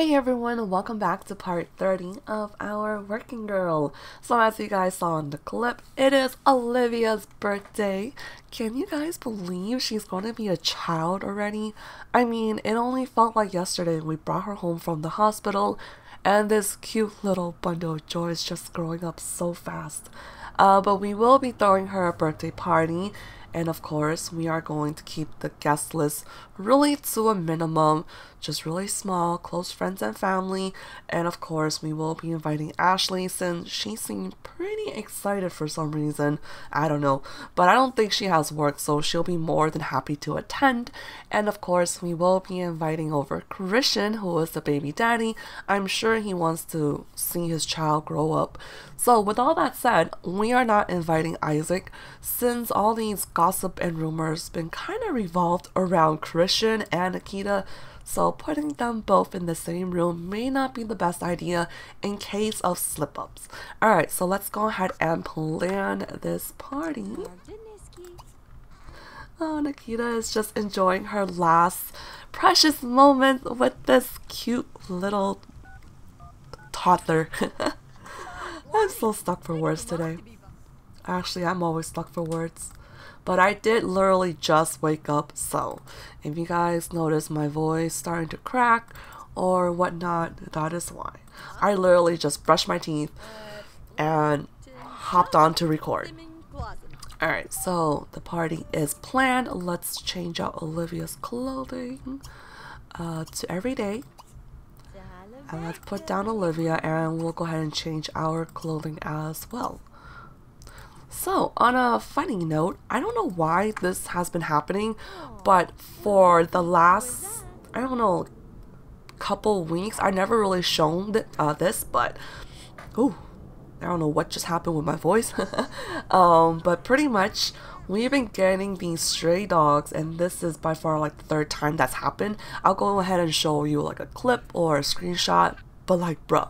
Hey everyone, welcome back to part 30 of our Working Girl. So as you guys saw in the clip, it is Olivia's birthday. Can you guys believe she's going to be a child already? I mean, it only felt like yesterday we brought her home from the hospital and this cute little bundle of joy is just growing up so fast. But we will be throwing her a birthday party. And of course, we are going to keep the guest list really to a minimum, just really small, close friends and family. And of course, we will be inviting Ashley since she seemed pretty excited for some reason. I don't know, but I don't think she has work, so she'll be more than happy to attend. And of course, we will be inviting over Christian, who is the baby daddy. I'm sure he wants to see his child grow up. So with all that said, we are not inviting Isaac since all these gossip and rumors been kind of revolved around Christian and Nikita, so putting them both in the same room may not be the best idea in case of slip-ups. Alright, so let's go ahead and plan this party. Oh, Nikita is just enjoying her last precious moment with this cute little toddler. I'm so stuck for words today. Actually, I'm always stuck for words. But I did literally just wake up, so if you guys notice my voice starting to crack or whatnot, that is why. I literally just brushed my teeth and hopped on to record. Alright, so the party is planned. Let's change out Olivia's clothing to everyday. And let's put down Olivia and we'll go ahead and change our clothing as well. So, on a funny note, I don't know why this has been happening, but for the last, I don't know, couple weeks, I never really shown this, but, ooh, I don't know what just happened with my voice. But pretty much, we've been getting these stray dogs, and this is by far like the third time that's happened. I'll go ahead and show you like a clip or a screenshot, but like, bruh.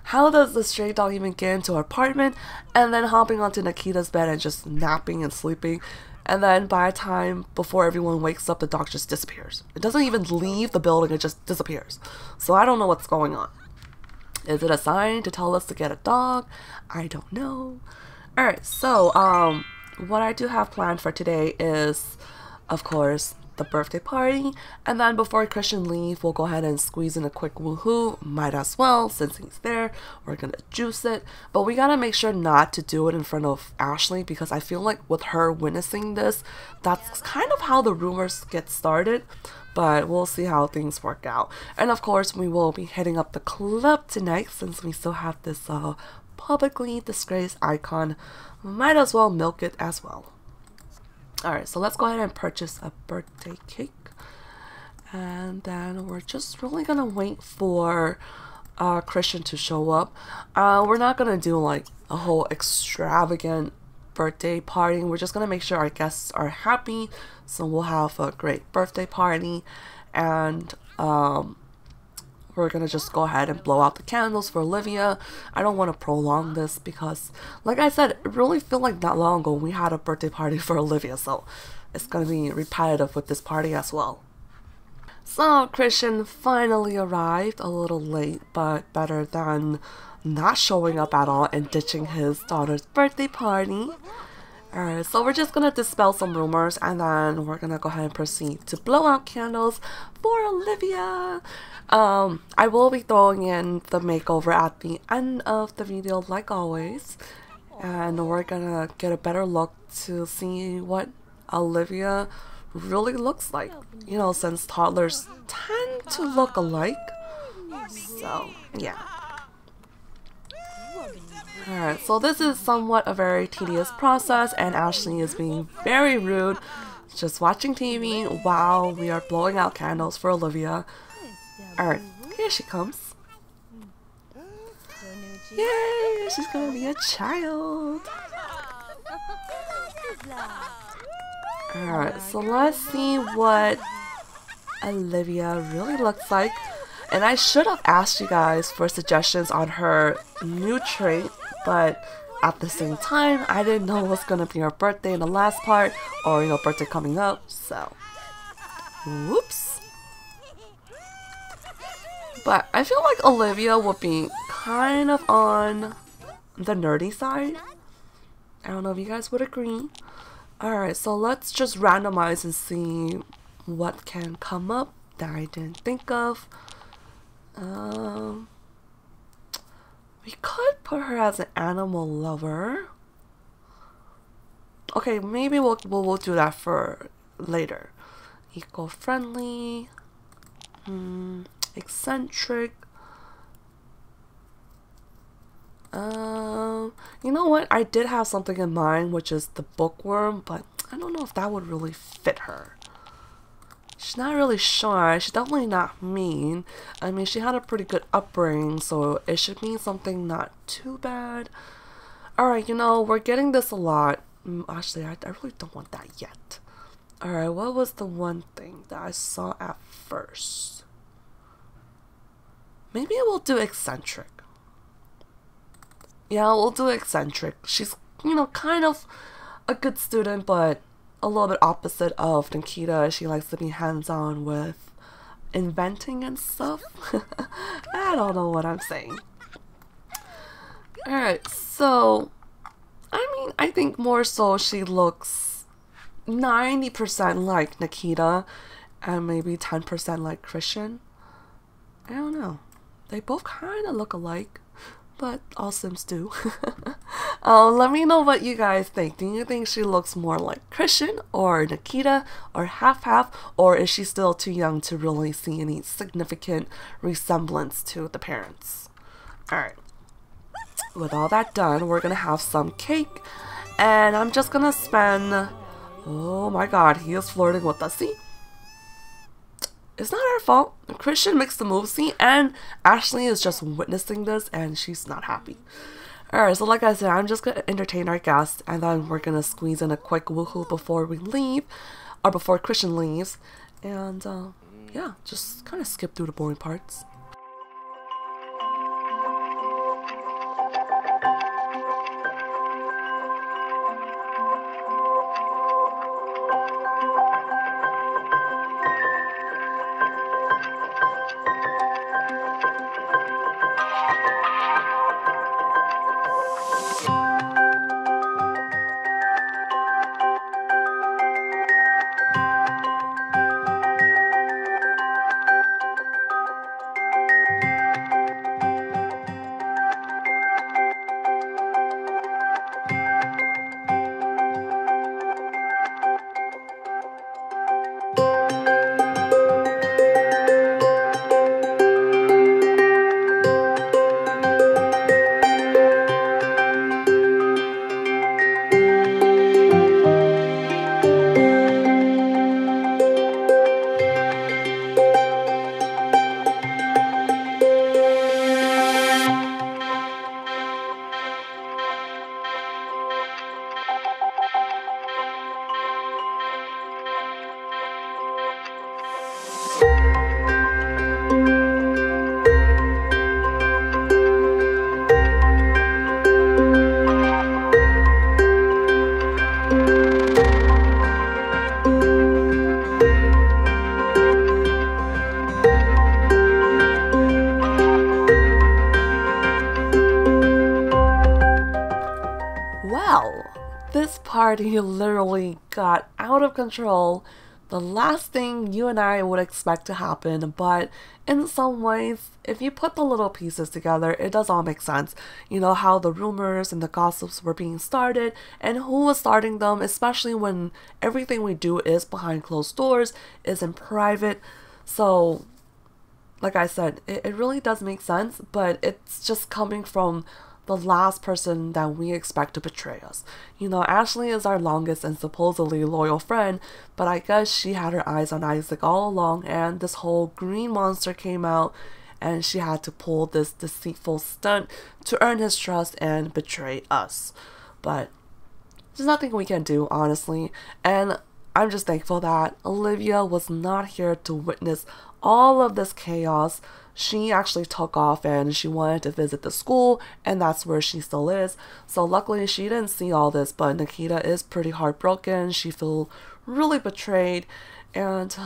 How does the stray dog even get into our apartment and then hopping onto Nikita's bed and just napping and sleeping? And then by the time before everyone wakes up, the dog just disappears. It doesn't even leave the building, it just disappears. So I don't know what's going on. Is it a sign to tell us to get a dog? I don't know. Alright, so what I do have planned for today is, of course, the birthday party, and then before Christian leave, we'll go ahead and squeeze in a quick woohoo. Might as well, since he's there. We're gonna juice it, but we gotta make sure not to do it in front of Ashley, because I feel like with her witnessing this, that's kind of how the rumors get started. But we'll see how things work out. And of course, we will be hitting up the club tonight since we still have this publicly disgraced icon. Might as well milk it as well. Alright, so let's go ahead and purchase a birthday cake. And then we're just really gonna wait for Christian to show up. We're not gonna do like a whole extravagant birthday party. We're just gonna make sure our guests are happy. So we'll have a great birthday party. And we're gonna just go ahead and blow out the candles for Olivia. I don't want to prolong this because, like I said, it really feel like not long ago we had a birthday party for Olivia, so it's gonna be repetitive with this party as well. So Christian finally arrived, a little late, but better than not showing up at all and ditching his daughter's birthday party. Alright, so we're just gonna dispel some rumors and then we're gonna go ahead and proceed to blow out candles for Olivia. I will be throwing in the makeover at the end of the video like always, and we're gonna get a better look to see what Olivia really looks like, you know, since toddlers tend to look alike. So yeah. Alright, so this is somewhat a very tedious process and Ashley is being very rude, just watching TV while we are blowing out candles for Olivia. Alright, here she comes. Yay, she's gonna be a child. Alright, so let's see what Olivia really looks like. And I should have asked you guys for suggestions on her new trait, but at the same time, I didn't know it was gonna be her birthday in the last part, or, you know, birthday coming up, so. Whoops. But I feel like Olivia would be kind of on the nerdy side. I don't know if you guys would agree. Alright, so let's just randomize and see what can come up that I didn't think of. We could put her as an animal lover. Okay, maybe we'll do that for later. Eco-friendly, eccentric. You know what? I did have something in mind, which is the bookworm, but I don't know if that would really fit her. She's not really shy. She's definitely not mean. I mean, she had a pretty good upbringing, so it should mean something not too bad. Alright, you know, we're getting this a lot. Actually, I really don't want that yet. Alright, what was the one thing that I saw at first? Maybe we'll do eccentric. Yeah, we'll do eccentric. She's, you know, kind of a good student, but a little bit opposite of Nikita. She likes to be hands-on with inventing and stuff. I don't know what I'm saying. Alright, so I mean, I think more so she looks 90% like Nikita and maybe 10% like Christian. I don't know. They both kind of look alike, but all Sims do. Let me know what you guys think. Do you think she looks more like Christian or Nikita or half-half, or is she still too young to really see any significant resemblance to the parents? Alright. With all that done, we're gonna have some cake, and I'm just gonna spend... Oh my god, he is flirting with us, see? It's not her fault. Christian makes the move, see? And Ashley is just witnessing this, and she's not happy. Alright, so like I said, I'm just gonna entertain our guests, and then we're gonna squeeze in a quick woohoo before we leave, or before Christian leaves, and yeah, just kind of skip through the boring parts. This party literally got out of control. The last thing you and I would expect to happen, but in some ways, if you put the little pieces together, it does all make sense. You know, how the rumors and the gossips were being started and who was starting them, especially when everything we do is behind closed doors, is in private. So, like I said, it really does make sense, but it's just coming from the last person that we expect to betray us. You know, Ashley is our longest and supposedly loyal friend, but I guess she had her eyes on Isaac all along, and this whole green monster came out and she had to pull this deceitful stunt to earn his trust and betray us. But there's nothing we can do, honestly, and I'm just thankful that Olivia was not here to witness all of this chaos. She actually took off and she wanted to visit the school, and that's where she still is. So luckily she didn't see all this, but Nikita is pretty heartbroken. She feels really betrayed, and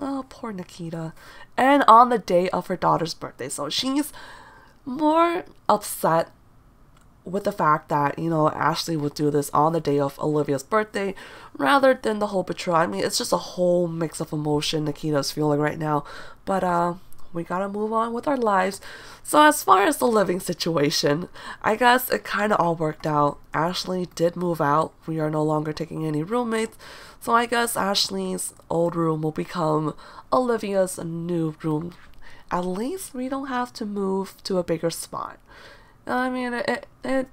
Oh, poor Nikita. And on the day of her daughter's birthday. So she's more upset with the fact that, you know, Ashley would do this on the day of Olivia's birthday rather than the whole betrayal. I mean, it's just a whole mix of emotion Nikita's feeling right now. But we gotta move on with our lives. So as far as the living situation, I guess it kind of all worked out. Ashley did move out. We are no longer taking any roommates. So I guess Ashley's old room will become Olivia's new room. At least we don't have to move to a bigger spot. I mean, it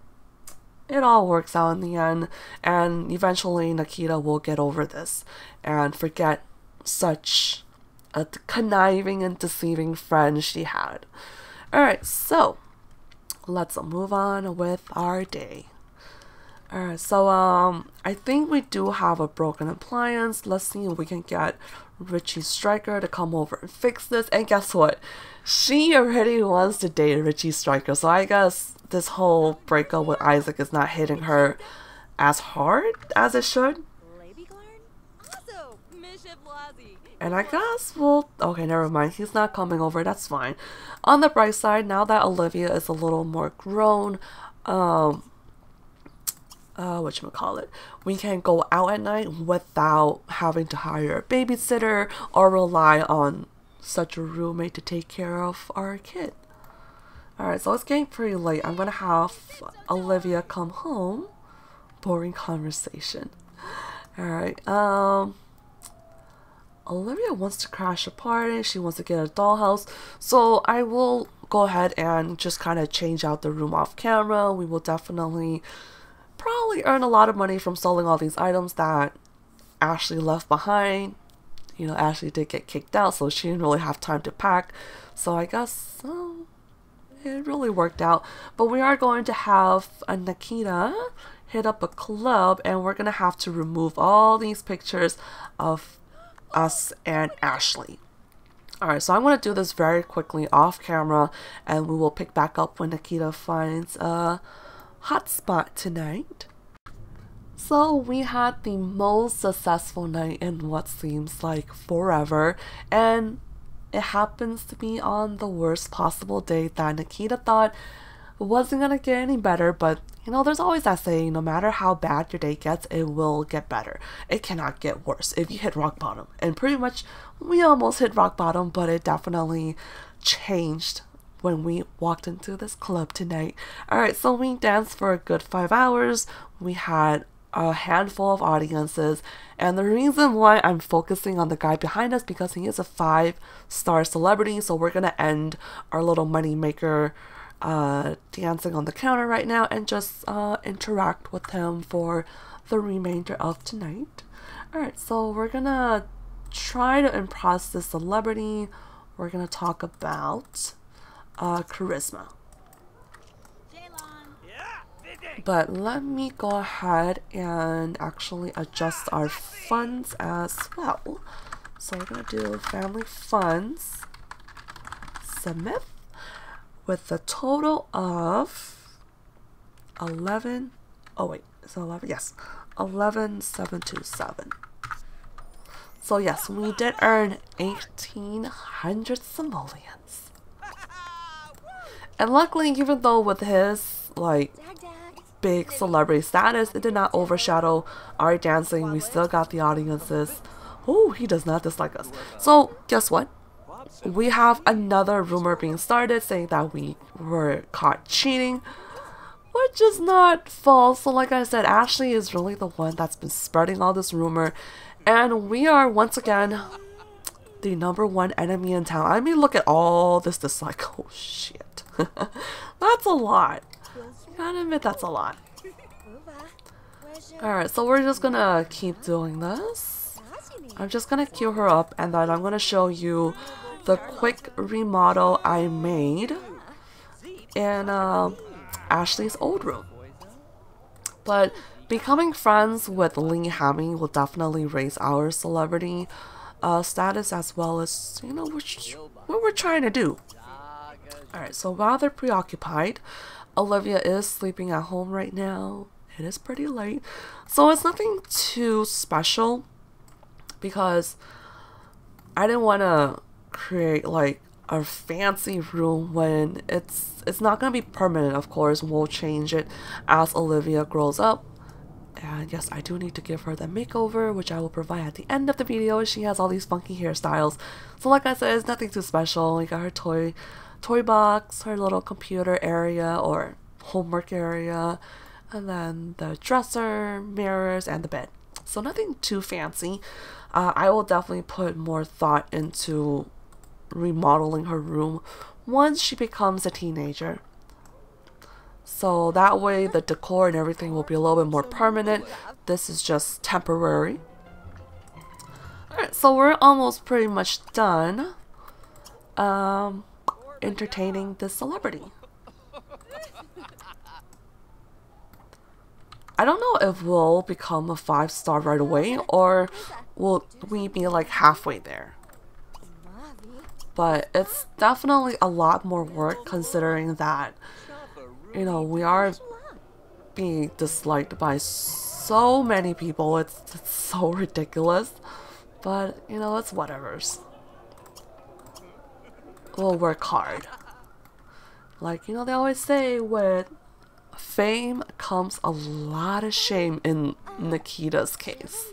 all works out in the end, and eventually Nikita will get over this and forget such a conniving and deceiving friend she had. Alright, so let's move on with our day. Alright, so I think we do have a broken appliance. Let's see if we can get Richie Stryker to come over and fix this. And guess what? She already wants to date Richie Stryker, so I guess this whole breakup with Isaac is not hitting her as hard as it should. And I guess okay, never mind. He's not coming over. That's fine. On the bright side, now that Olivia is a little more grown, whatchamacallit, we can go out at night without having to hire a babysitter or rely on such a roommate to take care of our kid. Alright, so it's getting pretty late. I'm gonna have Olivia come home. Boring conversation. Alright, Olivia wants to crash a party. She wants to get a dollhouse. So I will go ahead and just kind of change out the room off camera. We will definitely probably earn a lot of money from selling all these items that Ashley left behind. You know, Ashley did get kicked out, so she didn't really have time to pack. So I guess it really worked out. But we are going to have a Nikita hit up a club, and we're going to have to remove all these pictures of us and Ashley. Alright, so I'm going to do this very quickly off camera, and we will pick back up when Nikita finds a hotspot tonight. So we had the most successful night in what seems like forever, and it happens to be on the worst possible day that Nikita thought wasn't gonna get any better. But you know, there's always that saying, no matter how bad your day gets, it will get better. It cannot get worse if you hit rock bottom. And pretty much we almost hit rock bottom, but it definitely changed when we walked into this club tonight. Alright, so we danced for a good 5 hours. We had a handful of audiences, and the reason why I'm focusing on the guy behind us because he is a 5-star celebrity. So we're gonna end our little money maker dancing on the counter right now and just interact with him for the remainder of tonight. Alright, so we're gonna try to impress this celebrity. We're gonna talk about charisma. But let me go ahead and actually adjust our funds as well. So we're gonna do family funds, submit, with a total of 11. Oh wait, is it 11? Yes, 11,727. So yes, we did earn 1,800 simoleons. And luckily, even though with his like big celebrity status, it did not overshadow our dancing. We still got the audiences. Oh, he does not dislike us. So guess what? We have another rumor being started saying that we were caught cheating, which is not false. So like I said, Ashley is really the one that's been spreading all this rumor, and we are once again the #1 enemy in town. I mean, look at all this dislike. Oh shit. That's a lot. Gotta admit, that's a lot. Alright, so we're just gonna keep doing this. I'm just gonna queue her up, and then I'm gonna show you the quick remodel I made in Ashley's old room. But becoming friends with Lee Hammy will definitely raise our celebrity status, as well as, you know, what we're trying to do. Alright, so while they're preoccupied, Olivia is sleeping at home right now. It is pretty late, so it's nothing too special because I didn't want to create like a fancy room when it's not gonna be permanent. Of course, we'll change it as Olivia grows up. And yes, I do need to give her the makeover, which I will provide at the end of the video. She has all these funky hairstyles. So like I said, it's nothing too special. We got her toy box, her little computer area or homework area, and then the dresser, mirrors, and the bed. So nothing too fancy. I will definitely put more thought into remodeling her room once she becomes a teenager. So that way the decor and everything will be a little bit more permanent. This is just temporary. Alright, so we're almost pretty much done entertaining this celebrity. I don't know if we'll become a 5-star right away, or will we be like halfway there. But it's definitely a lot more work considering that, you know, we are being disliked by so many people. It's so ridiculous. But, you know, it's whatever's. We'll work hard. Like, you know, they always say with fame comes a lot of shame in Nikita's case.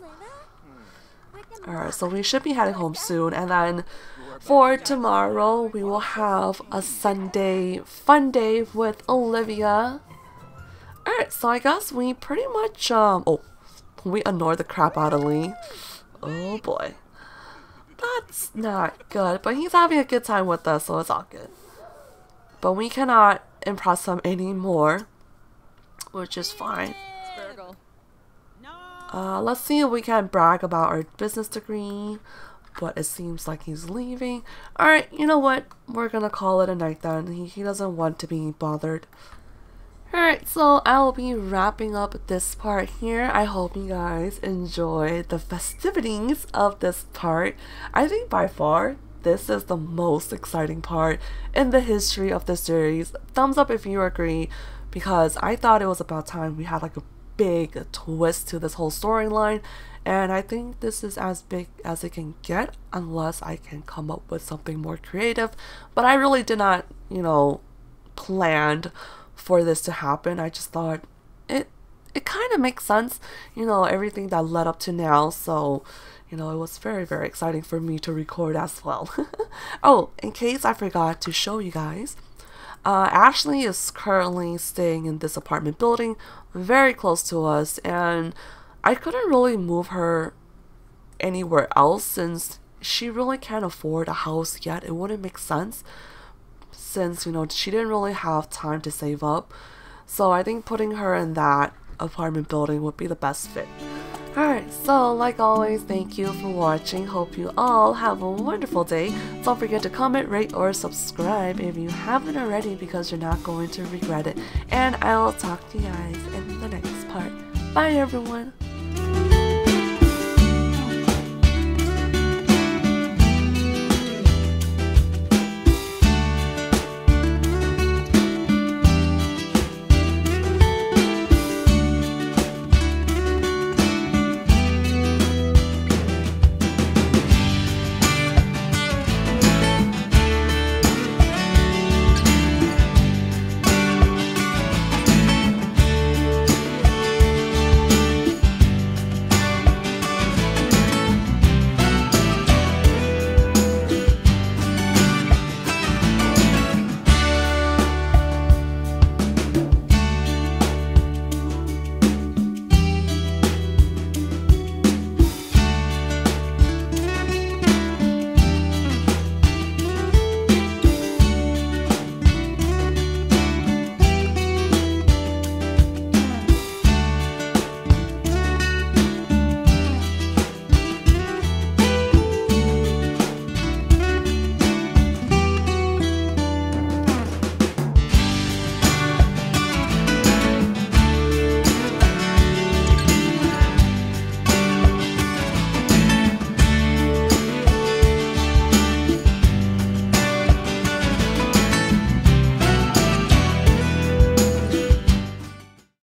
Alright, so we should be heading home soon. And then for tomorrow, we will have a Sunday fun day with Olivia. Alright, so I guess we pretty much, we annoyed the crap out of Lee. Oh boy. That's not good, but he's having a good time with us, so it's all good. But we cannot impress him anymore, which is fine. Let's see if we can brag about our business degree, but it seems like he's leaving. Alright, you know what? We're gonna call it a night then. He doesn't want to be bothered. Alright, so I will be wrapping up this part here. I hope you guys enjoyed the festivities of this part. I think by far, this is the most exciting part in the history of the series. Thumbs up if you agree, because I thought it was about time we had like a big twist to this whole storyline. And I think this is as big as it can get, unless I can come up with something more creative. But I really did not, you know, planned for this to happen. I just thought it kind of makes sense, you know, everything that led up to now. So, you know, it was very, very exciting for me to record as well. Oh, in case I forgot to show you guys, Ashley is currently staying in this apartment building very close to us, and I couldn't really move her anywhere else since she really can't afford a house yet. It wouldn't make sense since, you know, she didn't really have time to save up. So I think putting her in that apartment building would be the best fit. Alright, so like always, thank you for watching. Hope you all have a wonderful day. Don't forget to comment, rate, or subscribe if you haven't already, because you're not going to regret it. And I'll talk to you guys in the next part. Bye everyone!